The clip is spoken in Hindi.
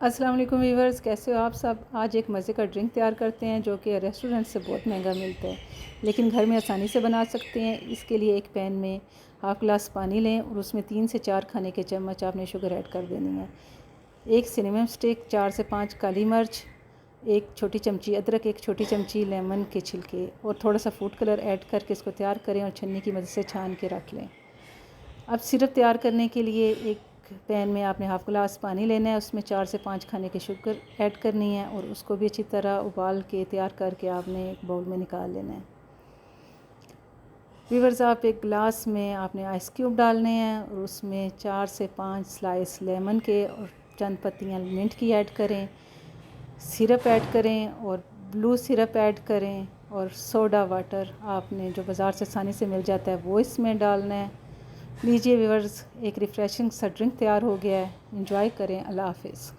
अस्सलाम वालेकुम वीवर्स, कैसे हो आप सब। आज एक मज़े का ड्रिंक तैयार करते हैं जो कि रेस्टोरेंट से बहुत महंगा मिलता है, लेकिन घर में आसानी से बना सकते हैं। इसके लिए एक पैन में हाफ़ गिलास पानी लें और उसमें 3 से 4 खाने के चम्मच आपने शुगर ऐड कर देनी है। एक सिनेमन स्टिक, 4 से 5 काली मिर्च, एक छोटी चमची अदरक, एक छोटी चमची लेमन के छिलके और थोड़ा सा फूड कलर ऐड करके इसको तैयार करें और छन्नी की मदद से छान के रख लें। अब सिरप तैयार करने के लिए एक पैन में आपने हाफ़ गिलास पानी लेना है, उसमें 4 से 5 खाने की शुगर ऐड करनी है और उसको भी अच्छी तरह उबाल के तैयार करके आपने एक बाउल में निकाल लेना है। व्यूअर्स, आप एक गिलास में आपने आइस क्यूब डालने हैं और उसमें 4 से 5 स्लाइस लेमन के और चंद पत्तियां मिंट की ऐड करें। सिरप ऐड करें और ब्लू सिरप ऐड करें और सोडा वाटर आपने जो बाज़ार से आसानी से मिल जाता है वो इसमें डालना है। लीजिए व्यूअर्स, एक रिफ़्रेशिंग सा ड्रिंक तैयार हो गया है। एंजॉय करें। अल्लाह हाफ़िज़।